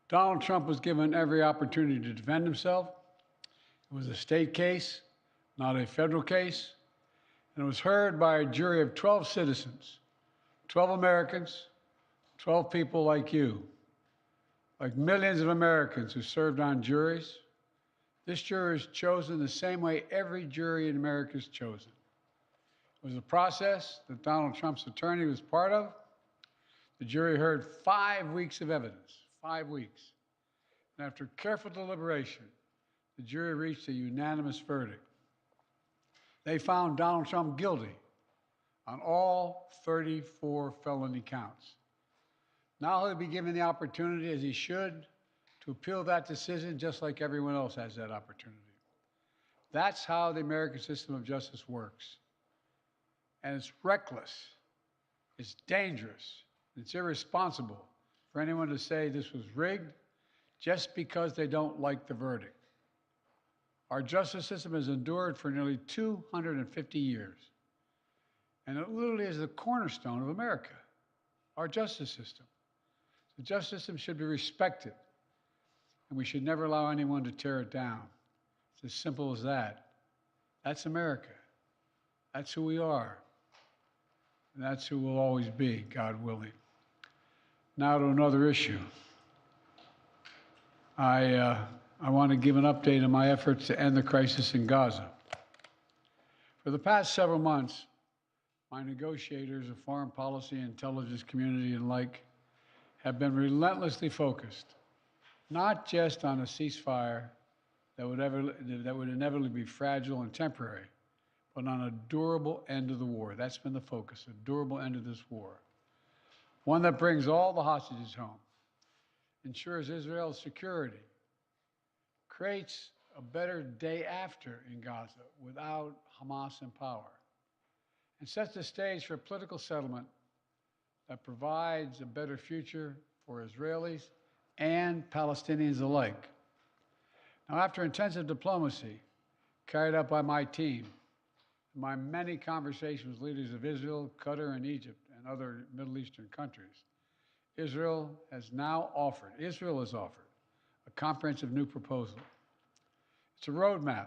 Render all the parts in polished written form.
Donald Trump was given every opportunity to defend himself. It was a state case, not a federal case, and it was heard by a jury of 12 citizens, 12 Americans, 12 people like you, like millions of Americans who served on juries. This jury is chosen the same way every jury in America is chosen. It was a process that Donald Trump's attorney was part of. The jury heard 5 weeks of evidence, 5 weeks. And after careful deliberation, the jury reached a unanimous verdict. They found Donald Trump guilty on all 34 felony counts. Now he'll be given the opportunity, as he should, to appeal that decision just like everyone else has that opportunity. That's how the American system of justice works. And it's reckless, it's dangerous, it's irresponsible for anyone to say this was rigged just because they don't like the verdict. Our justice system has endured for nearly 250 years. And it literally is the cornerstone of America, our justice system. The justice system should be respected, and we should never allow anyone to tear it down. It's as simple as that. That's America. That's who we are. And that's who we'll always be, God willing. Now to another issue. I want to give an update on my efforts to end the crisis in Gaza. For the past several months, my negotiators of foreign policy, intelligence community, and like have been relentlessly focused, not just on a ceasefire that would inevitably be fragile and temporary, but on a durable end of the war. That's been the focus, a durable end of this war. One that brings all the hostages home, ensures Israel's security, creates a better day after in Gaza without Hamas in power, and sets the stage for a political settlement that provides a better future for Israelis and Palestinians alike. Now, after intensive diplomacy carried out by my team, and my many conversations with leaders of Israel, Qatar, and Egypt, and other Middle Eastern countries, Israel has offered a comprehensive new proposal. It's a roadmap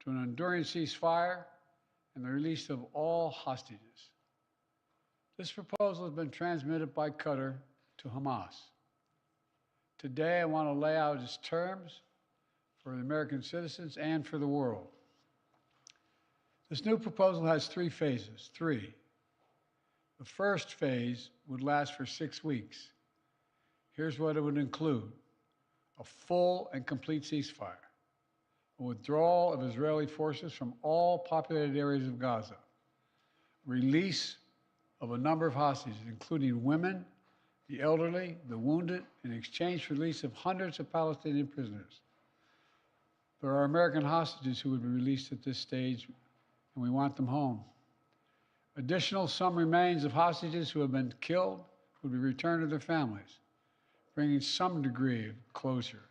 to an enduring ceasefire and the release of all hostages. This proposal has been transmitted by Qatar to Hamas. Today, I want to lay out its terms for the American citizens and for the world. This new proposal has 3 phases. The first phase would last for 6 weeks. Here's what it would include: a full and complete ceasefire, a withdrawal of Israeli forces from all populated areas of Gaza, release of a number of hostages, including women, the elderly, the wounded, in exchange for release of hundreds of Palestinian prisoners. There are American hostages who would be released at this stage, and we want them home. Additional, some remains of hostages who have been killed would be returned to their families, bringing some degree of closure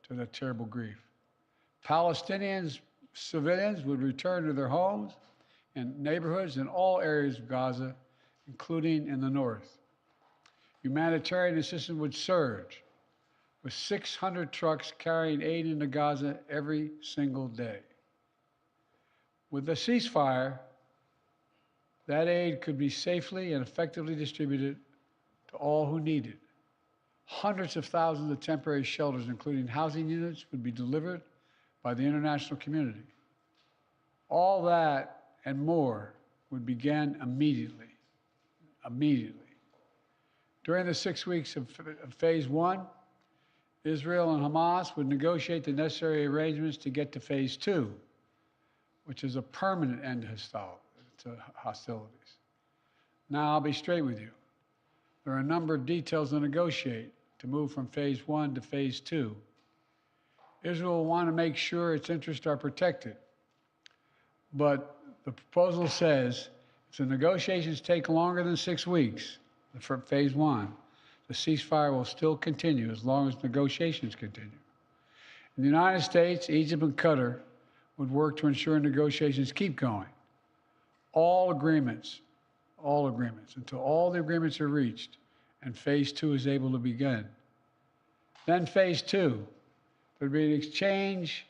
to that terrible grief. Palestinians, civilians, would return to their homes and neighborhoods in all areas of Gaza, including in the north. Humanitarian assistance would surge, with 600 trucks carrying aid into Gaza every single day. With the ceasefire, that aid could be safely and effectively distributed to all who need it. Hundreds of thousands of temporary shelters, including housing units, would be delivered by the international community. All that and more would begin immediately. During the 6 weeks of phase 1, Israel and Hamas would negotiate the necessary arrangements to get to phase 2, which is a permanent end to hostilities. Now, I'll be straight with you. There are a number of details to negotiate to move from phase 1 to phase 2. Israel will want to make sure its interests are protected. But the proposal says if the negotiations take longer than 6 weeks for phase 1, the ceasefire will still continue as long as negotiations continue. In the United States, Egypt, and Qatar would work to ensure negotiations keep going. All agreements, until all the agreements are reached and phase 2 is able to begin. Then phase two would be an exchange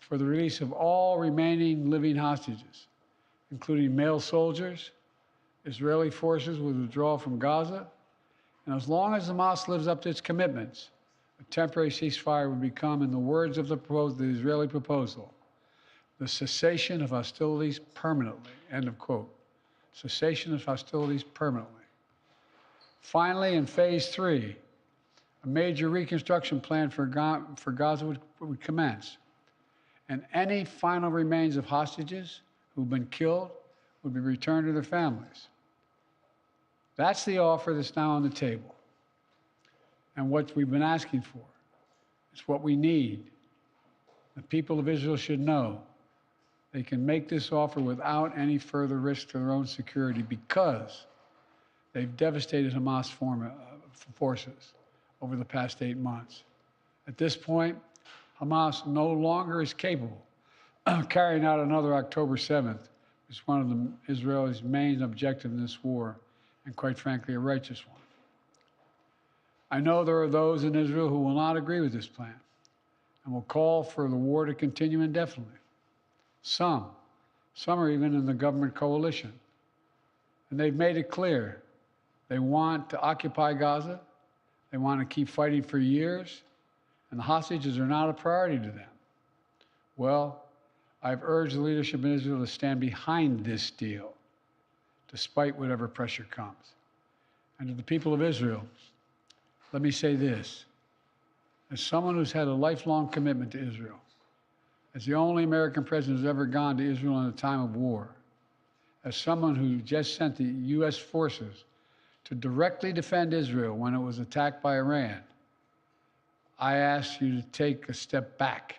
for the release of all remaining living hostages, including male soldiers. Israeli forces would withdraw from Gaza, and as long as Hamas lives up to its commitments, a temporary ceasefire would become, in the words of the Israeli proposal, the cessation of hostilities permanently, end of quote. Cessation of hostilities permanently. Finally, in phase three, a major reconstruction plan for Gaza would commence, and any final remains of hostages who've been killed would be returned to their families. That's the offer that's now on the table, and what we've been asking for. It's what we need. The people of Israel should know they can make this offer without any further risk to their own security because they've devastated Hamas forces over the past 8 months. At this point, Hamas no longer is capable of carrying out another October 7th, which is one of Israel's main objectives in this war, and quite frankly, a righteous one. I know there are those in Israel who will not agree with this plan and will call for the war to continue indefinitely. Some are even in the government coalition. And they've made it clear they want to occupy Gaza, they want to keep fighting for years, and the hostages are not a priority to them. Well, I've urged the leadership in Israel to stand behind this deal, despite whatever pressure comes. And to the people of Israel, let me say this. As someone who's had a lifelong commitment to Israel, as the only American president who's ever gone to Israel in a time of war, as someone who just sent the U.S. forces to directly defend Israel when it was attacked by Iran, I ask you to take a step back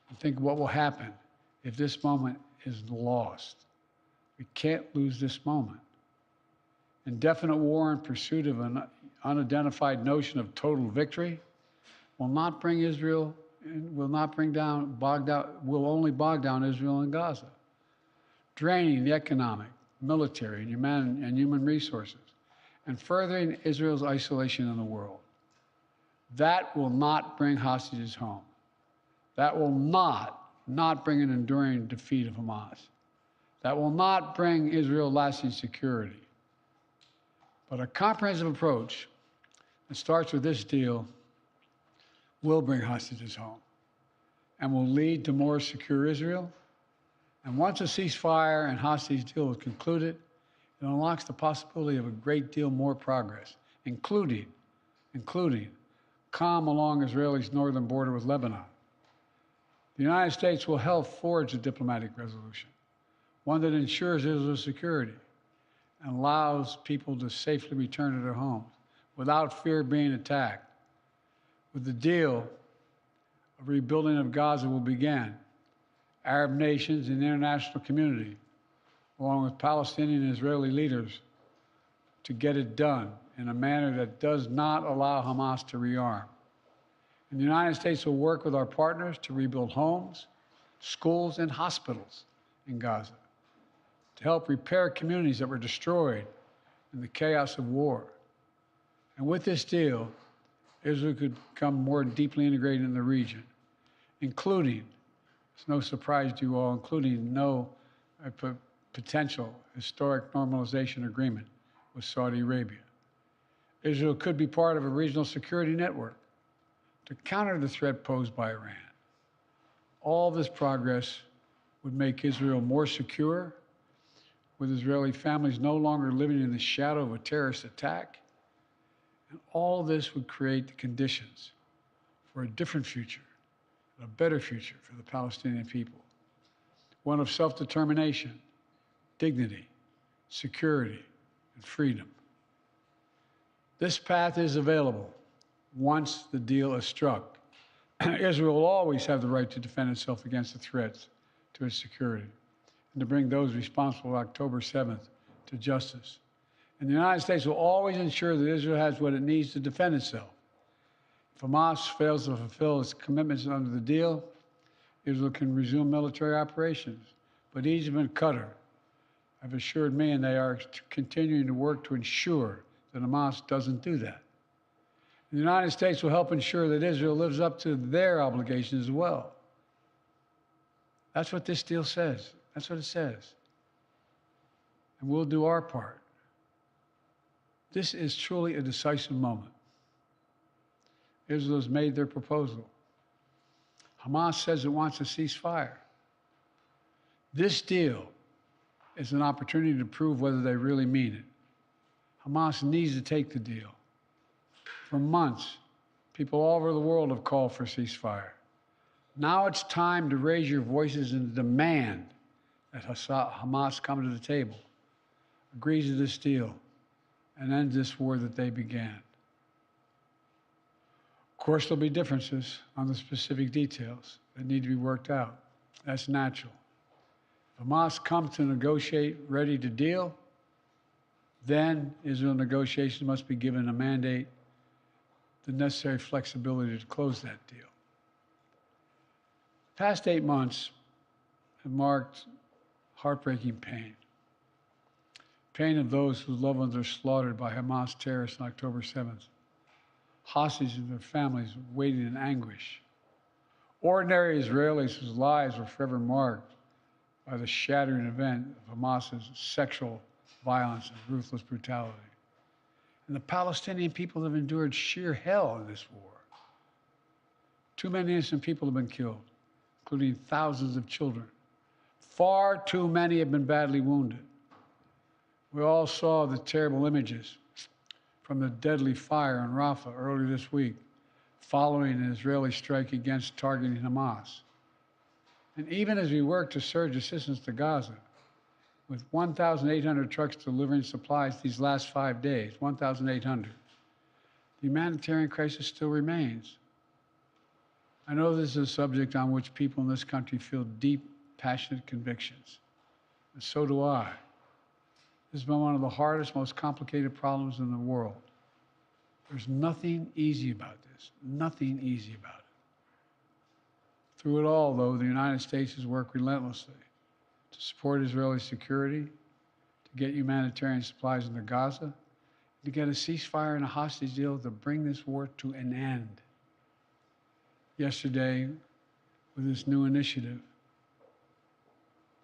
and think what will happen if this moment is lost. We can't lose this moment. Indefinite war in pursuit of an unidentified notion of total victory will not bring Israel, will only bog down Israel and Gaza, draining the economic, military, and human resources, and furthering Israel's isolation in the world. That will not bring hostages home. That will not bring an enduring defeat of Hamas. That will not bring Israel lasting security. But a comprehensive approach that starts with this deal will bring hostages home and will lead to more secure Israel. And once a ceasefire and hostage deal is concluded, it unlocks the possibility of a great deal more progress, including calm along Israel's northern border with Lebanon. The United States will help forge a diplomatic resolution, one that ensures Israel's security and allows people to safely return to their homes without fear of being attacked. With the deal, a rebuilding of Gaza will begin. Arab nations and the international community, along with Palestinian and Israeli leaders, to get it done in a manner that does not allow Hamas to rearm. And the United States will work with our partners to rebuild homes, schools, and hospitals in Gaza, to help repair communities that were destroyed in the chaos of war. And with this deal, Israel could become more deeply integrated in the region, including, it's no surprise to you all, including potential historic normalization agreement with Saudi Arabia. Israel could be part of a regional security network to counter the threat posed by Iran. All this progress would make Israel more secure, with Israeli families no longer living in the shadow of a terrorist attack. And all this would create the conditions for a different future, a better future for the Palestinian people, one of self-determination, dignity, security, and freedom. This path is available once the deal is struck. Israel will always have the right to defend itself against the threats to its security and to bring those responsible for October 7th to justice. And the United States will always ensure that Israel has what it needs to defend itself. If Hamas fails to fulfill its commitments under the deal, Israel can resume military operations. But Egypt and Qatar have assured me, and they are continuing to work to ensure that Hamas doesn't do that. The United States will help ensure that Israel lives up to their obligations as well. That's what this deal says. That's what it says. And we'll do our part. This is truly a decisive moment. Israel has made their proposal. Hamas says it wants a ceasefire. This deal is an opportunity to prove whether they really mean it. Hamas needs to take the deal. For months, people all over the world have called for a ceasefire. Now it's time to raise your voices and demand that Hamas come to the table, agrees to this deal, and end this war that they began. Of course, there'll be differences on the specific details that need to be worked out. That's natural. If Hamas comes to negotiate, ready to deal, then Israel negotiations must be given a mandate, the necessary flexibility to close that deal. The past 8 months have marked heartbreaking pain. Pain of those whose loved ones are slaughtered by Hamas terrorists on October 7th. Hostages and their families waiting in anguish. Ordinary Israelis whose lives were forever marked by the shattering event of Hamas's sexual violence and ruthless brutality. And the Palestinian people have endured sheer hell in this war. Too many innocent people have been killed, including thousands of children. Far too many have been badly wounded. We all saw the terrible images from the deadly fire in Rafah earlier this week, following an Israeli strike against targeting Hamas. And even as we work to surge assistance to Gaza, with 1,800 trucks delivering supplies these last 5 days, 1,800, the humanitarian crisis still remains. I know this is a subject on which people in this country feel deep, passionate convictions, and so do I. This has been one of the hardest, most complicated problems in the world. There's nothing easy about this, nothing easy about it. Through it all, though, the United States has worked relentlessly to support Israeli security, to get humanitarian supplies into Gaza, to get a ceasefire and a hostage deal to bring this war to an end. Yesterday, with this new initiative,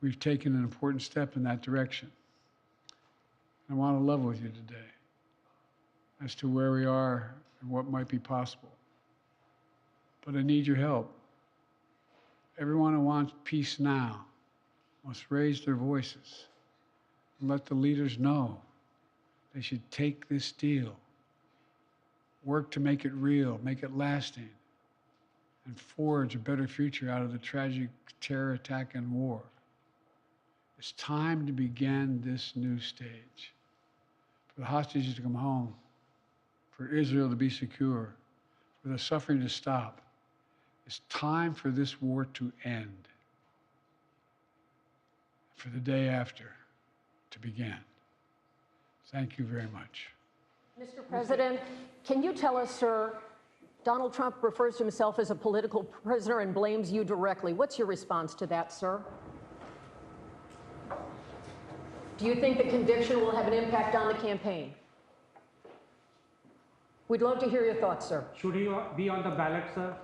we've taken an important step in that direction. I want to level with you today as to where we are and what might be possible. But I need your help. Everyone who wants peace now must raise their voices and let the leaders know they should take this deal, work to make it real, make it lasting, and forge a better future out of the tragic terror attack and war. It's time to begin this new stage. For the hostages to come home, for Israel to be secure, for the suffering to stop. It's time for this war to end, for the day after to begin. Thank you very much. Mr. President, can you tell us, sir, Donald Trump refers to himself as a political prisoner and blames you directly. What's your response to that, sir? Do you think the conviction will have an impact on the campaign? We'd love to hear your thoughts, sir. Should he be on the ballot, sir?